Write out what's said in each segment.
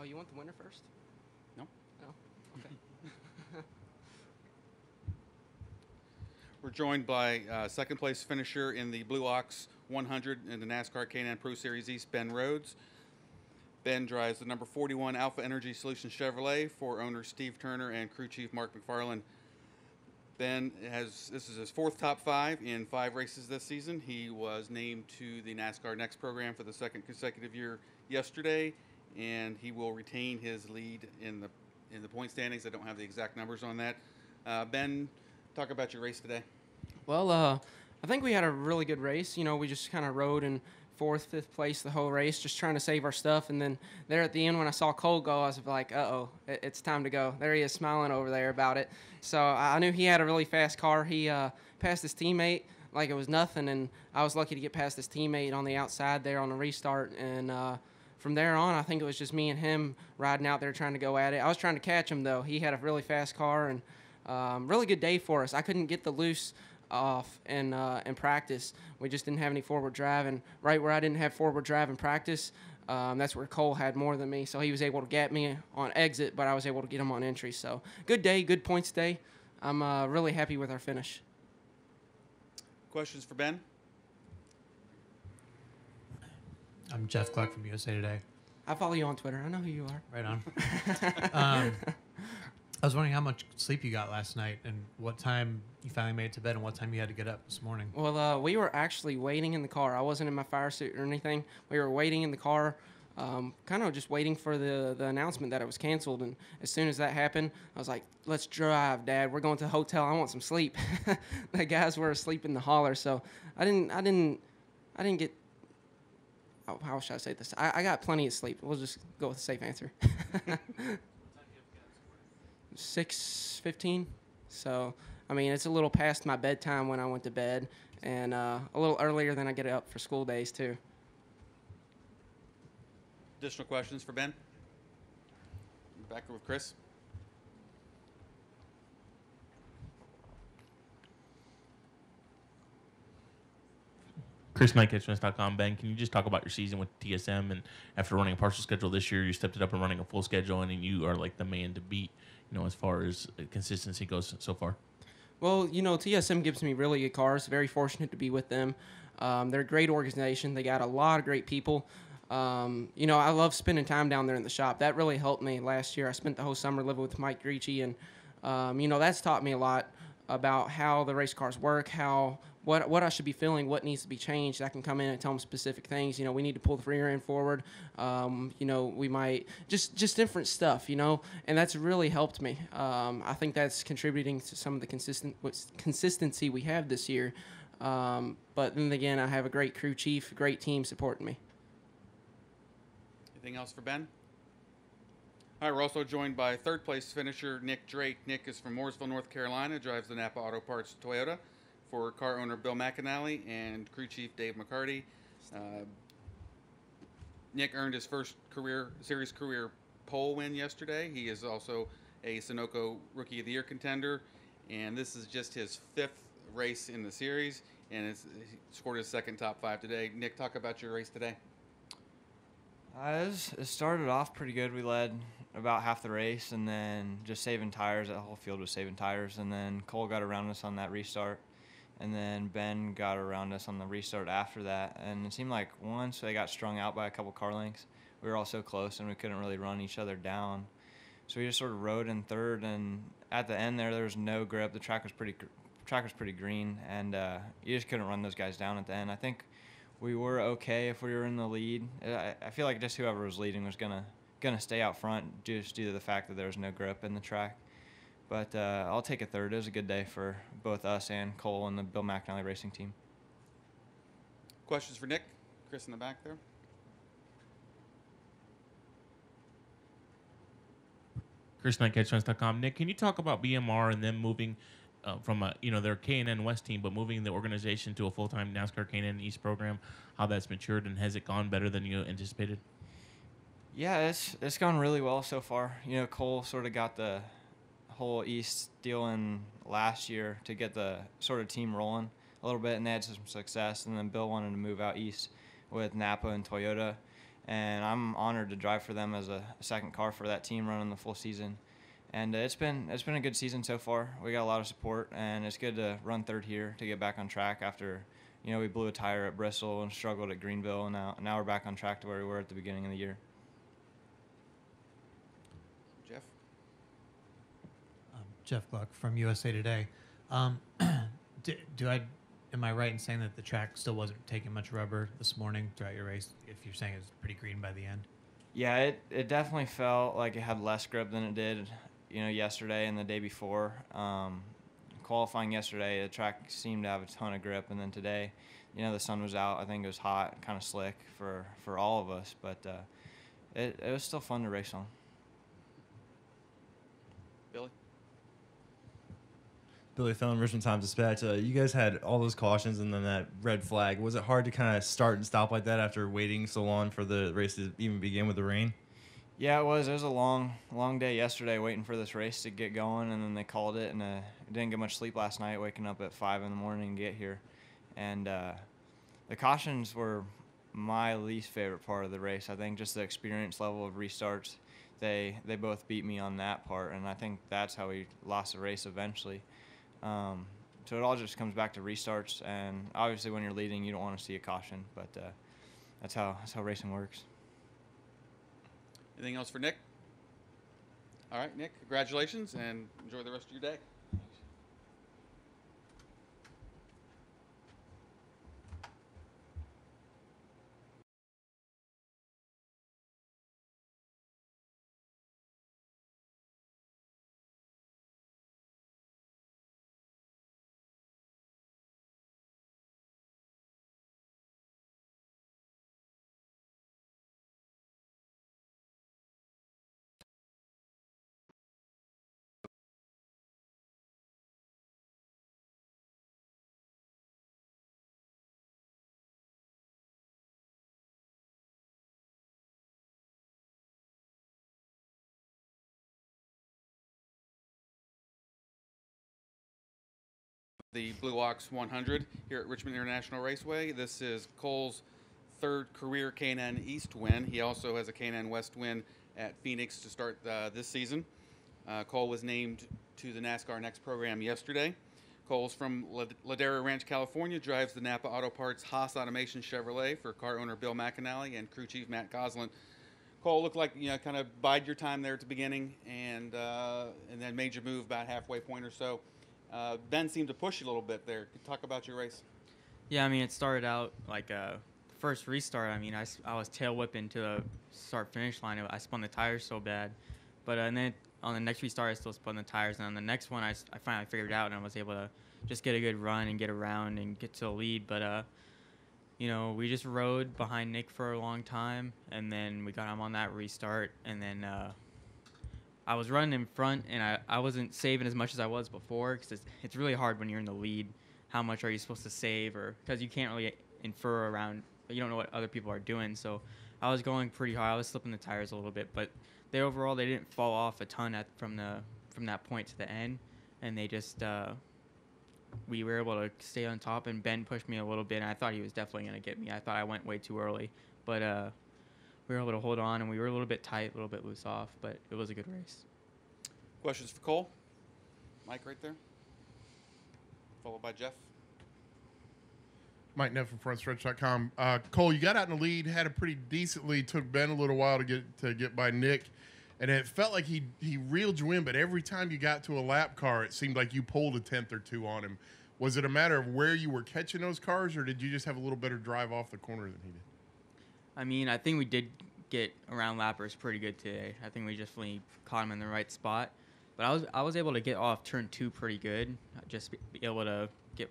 Oh, you want the winner first? No. No. Okay. We're joined by second place finisher in the Blue Ox 100 in the NASCAR K&N Pro Series East, Ben Rhodes. Ben drives the number 41 Alpha Energy Solutions Chevrolet for owner Steve Turner and crew chief Mark McFarland. Ben this is his fourth top five in 5 races this season. He was named to the NASCAR Next program for the second consecutive year yesterday, and he will retain his lead in the point standings. I don't have the exact numbers on that. Ben, talk about your race today. Well, I think we had a really good race. You know, we just kind of rode in fourth, fifth place the whole race, just trying to save our stuff. And then there at the end, when I saw Cole go, I was like, uh-oh, it's time to go. There he is smiling over there about it. So I knew he had a really fast car. He passed his teammate like it was nothing, and I was lucky to get past his teammate on the outside there on the restart. And from there on, I think it was just me and him riding out there trying to go at it. I was trying to catch him, though. He had a really fast car, and really good day for us. I couldn't get the loose off in practice. We just didn't have any forward drive, and right where I didn't have forward drive in practice, that's where Cole had more than me. So he was able to get me on exit, but I was able to get him on entry. So good day, good points day. I'm really happy with our finish. Questions for Ben? I'm Jeff Clark from USA Today. I follow you on Twitter. I know who you are. Right on. I was wondering how much sleep you got last night and what time you finally made it to bed and what time you had to get up this morning. Well, we were actually waiting in the car. I wasn't in my fire suit or anything. We were waiting in the car, kind of just waiting for the announcement that it was canceled. And as soon as that happened, I was like, let's drive, Dad. We're going to the hotel. I want some sleep. The guys were asleep in the holler. So I didn't get, oh, how should I say this? I got plenty of sleep. We'll just go with a safe answer. 6:15. So, I mean, it's a little past my bedtime when I went to bed, and a little earlier than I get up for school days, too. Additional questions for Ben? Back with Chris. Chris Knight, Catchments.com. Ben, can you just talk about your season with TSM? And after running a partial schedule this year, you stepped it up and running a full schedule, and you are like the man to beat, as far as consistency goes so far. Well, TSM gives me really good cars. Very fortunate to be with them. They're a great organization. They got a lot of great people. I love spending time down there in the shop. That really helped me last year. I spent the whole summer living with Mike Ricci, and, that's taught me a lot about how the race cars work, what I should be feeling, what needs to be changed. I can come in and tell them specific things. We need to pull the rear end forward. We might just different stuff, and that's really helped me. I think that's contributing to some of the consistency we have this year. But then again, I have a great crew chief, great team supporting me. Anything else for Ben? All right, we're also joined by third place finisher Nick Drake. Nick is from Mooresville, North Carolina, drives the Napa Auto Parts Toyota for car owner Bill McAnally and crew chief Dave McCarty. Nick earned his first series career pole win yesterday. He is also a Sunoco Rookie of the Year contender, and this is just his 5th race in the series, and he scored his second top 5 today. Nick, talk about your race today. It started off pretty good. We led about half the race, and then just saving tires. That whole field was saving tires, and then Cole got around us on that restart, and then Ben got around us on the restart after that. And it seemed like once they got strung out by a couple car lengths, we were all so close, and we couldn't really run each other down. So we just sort of rode in third, and at the end there was no grip. The track was pretty green, and you just couldn't run those guys down at the end. I think we were okay if we were in the lead. I feel like just whoever was leading was gonna stay out front just due to the fact that there was no grip in the track. But I'll take a third. It was a good day for both us and Cole and the Bill McAnally racing team. Questions for Nick? Chris in the back there. Chris Knight, Catchments.com. Nick, can you talk about BMR and them moving from their K&N West team, but moving the organization to a full-time NASCAR K&N East program, how that's matured, and has it gone better than you anticipated? Yeah, it's gone really well so far. Cole sort of got the whole East deal in last year to get the sort of team rolling a little bit, and they had some success. And then Bill wanted to move out east with Napa and Toyota, and I'm honored to drive for them as a second car for that team running the full season. And it's been a good season so far. We got a lot of support, and it's good to run third here to get back on track after, we blew a tire at Bristol and struggled at Greenville, and now we're back on track to where we were at the beginning of the year. Jeff? Jeff Gluck from USA Today. Am I right in saying that the track still wasn't taking much rubber this morning throughout your race, if you're saying it was pretty green by the end? Yeah, it definitely felt like it had less grip than it did, yesterday and the day before. Qualifying yesterday, the track seemed to have a ton of grip, and then today, the sun was out. I think it was hot, kind of slick for all of us, but it was still fun to race on. Billy Fallon, Richmond Times-Dispatch. You guys had all those cautions and then that red flag. Was it hard to kind of start and stop like that after waiting so long for the race to even begin with the rain? Yeah, it was. It was a long day yesterday waiting for this race to get going, and then they called it, and I didn't get much sleep last night, waking up at 5 in the morning to get here. And the cautions were my least favorite part of the race. I think just the experience level of restarts, they both beat me on that part, and I think that's how we lost the race eventually. So it all just comes back to restarts, and obviously when you're leading, you don't want to see a caution, but that's how racing works. Anything else for Nick? All right, Nick, congratulations, and enjoy the rest of your day. The Blue Ox 100 here at Richmond International Raceway. This is Cole's third career K&N East win. He also has a K&N West win at Phoenix to start this season. Cole was named to the NASCAR Next program yesterday. Cole's from Ladera Ranch, California, drives the Napa Auto Parts Haas Automation Chevrolet for car owner Bill McAnally and crew chief Matt Goslin. Cole looked like, kind of bide your time there at the beginning and then made your move about halfway point or so. Ben seemed to push you a little bit there. Talk about your race. Yeah, it started out like first restart. I was tail whipping to the start-finish line. I spun the tires so bad. But and then on the next restart, I still spun the tires. And on the next one, I finally figured it out, and I was able to just get a good run and get around and get to the lead. But, we just rode behind Nick for a long time, and then we got him on that restart. And then I was running in front, and I wasn't saving as much as I was before, because it's really hard when you're in the lead. How much are you supposed to save, or because you can't really infer around, you don't know what other people are doing. So I was going pretty hard. I was slipping the tires a little bit, but they didn't fall off a ton from that point to the end, and they just we were able to stay on top. And Ben pushed me a little bit, and I thought he was definitely going to get me. I thought I went way too early, but we were able to hold on, and we were a little bit tight, a little bit loose off, but it was a good race. Questions for Cole? Mike right there. Followed by Jeff. Mike Neff from FrontStretch.com. Cole, you got out in the lead, had a pretty decent lead. Took Ben a little while to get by Nick, and it felt like he reeled you in. But every time you got to a lap car, it seemed like you pulled a tenth or two on him. Was it a matter of where you were catching those cars, or did you just have a little better drive off the corner than he did? I think we did get around lappers pretty good today. I think we definitely caught him in the right spot. But I was able to get off turn 2 pretty good. Just be able to get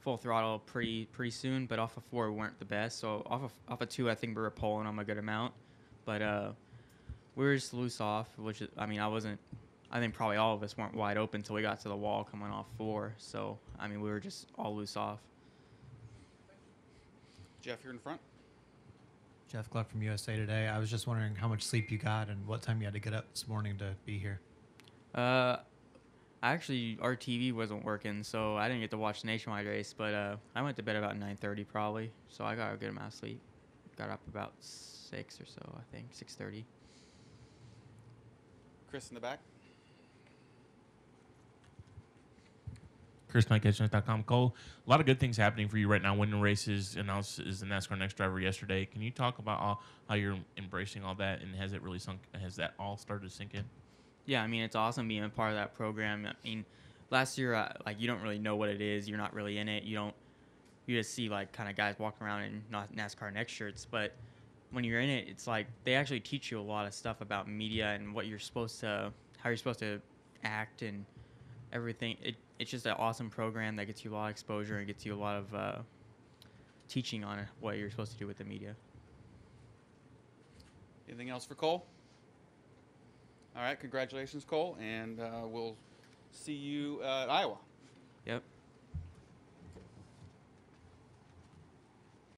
full throttle pretty soon. But off of 4 we weren't the best. So off of 2 I think we were pulling them a good amount. But we were just loose off, which is, I think probably all of us weren't wide open until we got to the wall coming off 4. So we were just all loose off. Jeff, you're in front. Jeff Gluck from USA Today. I was just wondering how much sleep you got and what time you had to get up this morning to be here. Actually, our TV wasn't working, so I didn't get to watch the Nationwide race, but I went to bed about 9:30 probably, so I got a good amount of sleep. got up about 6 or so, I think, 6:30. Chris in the back. ChrisKnight.com. Cole, a lot of good things happening for you right now. Winning races, announced as the NASCAR Next driver yesterday. Can you talk about how you're embracing all that, and has it really sunk? Has that all started to sink in? Yeah, I mean, it's awesome being a part of that program. I mean, last year, like, you don't really know what it is. You're not really in it. You just see, like, kind of guys walking around in NASCAR Next shirts. But when you're in it, it's like they actually teach you a lot of stuff about media and how you're supposed to act and everything. It's just an awesome program that gets you a lot of exposure and gets you a lot of teaching on what you're supposed to do with the media. Anything else for Cole? All right, congratulations, Cole, and we'll see you at Iowa. Yep.